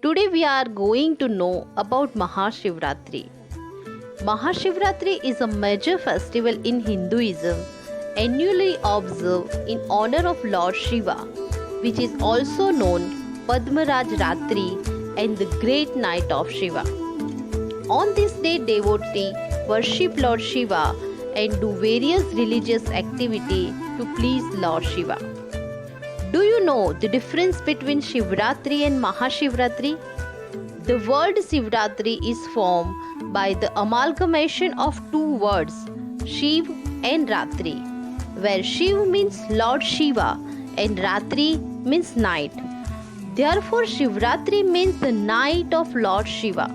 Today we are going to know about Mahashivratri. Mahashivratri is a major festival in Hinduism annually observed in honor of Lord Shiva, which is also known Padmaraj Ratri and the Great Night of Shiva. On this day, devotees worship Lord Shiva and do various religious activities to please Lord Shiva. Do you know the difference between Shivratri and Mahashivratri? The word Shivratri is formed by the amalgamation of two words, Shiv and Ratri, where Shiv means Lord Shiva and Ratri means night. Therefore, Shivratri means the night of Lord Shiva.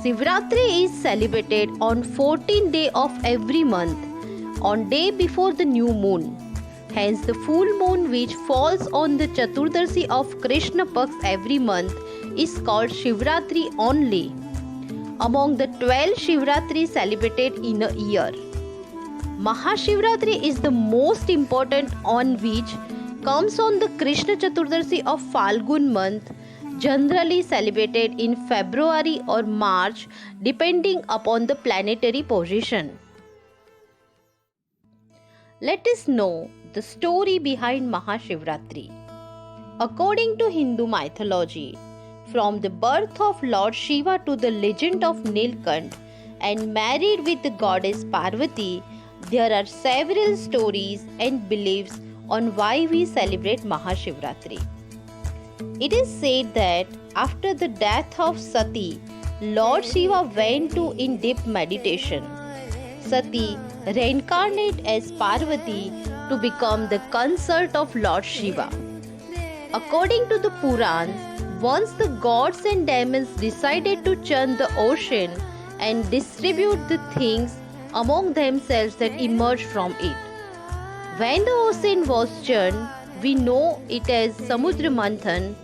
Shivratri is celebrated on 14th day of every month, on day before the new moon. Hence, the full moon which falls on the Chaturdashi of Krishna Paksha every month is called Shivratri only, among the 12 Shivratri celebrated in a year. Mahashivratri is the most important, on which comes on the Krishna Chaturdashi of Falgun month, generally celebrated in February or March depending upon the planetary position. Let us know the story behind Mahashivratri. According to Hindu mythology, from the birth of Lord Shiva to the legend of Nilkant and married with the goddess Parvati, there are several stories and beliefs on why we celebrate Mahashivratri. It is said that after the death of Sati, Lord Shiva went in deep meditation. Sati reincarnated as Parvati to become the consort of Lord Shiva. According to the Purans, once the gods and demons decided to churn the ocean and distribute the things among themselves that emerged from it. When the ocean was churned, we know it as Samudra Manthan,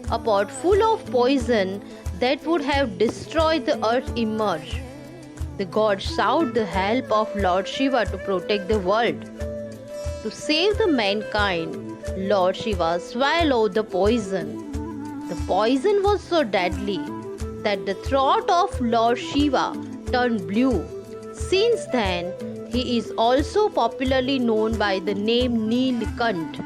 a pot full of poison that would have destroyed the earth emerged. The gods sought the help of Lord Shiva to protect the world. To save the mankind, Lord Shiva swallowed the poison. The poison was so deadly that the throat of Lord Shiva turned blue. Since then, he is also popularly known by the name Nilkant.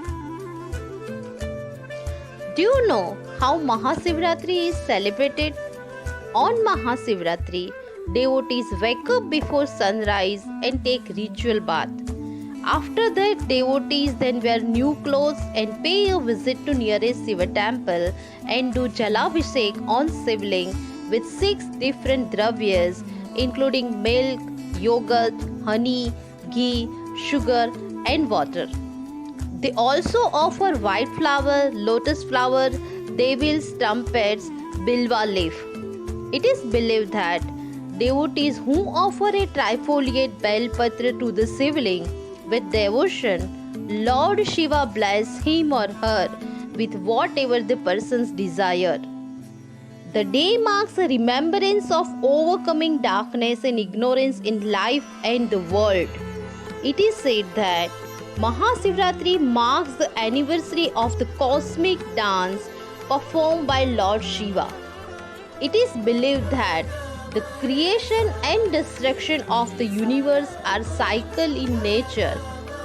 Do you know how Mahashivratri is celebrated? On Mahashivratri, devotees wake up before sunrise and take ritual bath. After that, devotees then wear new clothes and pay a visit to nearest Shiva temple and do Jalabhishek on Shivling with 6 different dravyas including milk, yogurt, honey, ghee, sugar and water. They also offer white flower, lotus flower, devil's trumpets, bilva leaf. It is believed that devotees who offer a trifoliate Belpatra to the Shivling with devotion, Lord Shiva bless him or her with whatever the person's desire. The day marks a remembrance of overcoming darkness and ignorance in life and the world. It is said that Mahashivratri marks the anniversary of the cosmic dance performed by Lord Shiva. It is believed that the creation and destruction of the universe are cycle in nature,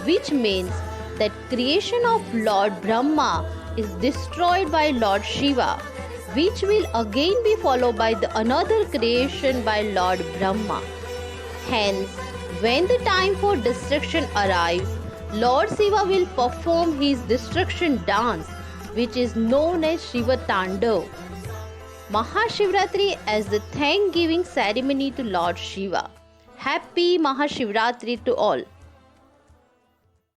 which means that creation of Lord Brahma is destroyed by Lord Shiva, which will again be followed by another creation by Lord Brahma. Hence, when the time for destruction arrives, Lord Shiva will perform his destruction dance, which is known as Shiva Tandav. Mahashivratri as the thanksgiving ceremony to Lord Shiva. Happy Mahashivratri to all.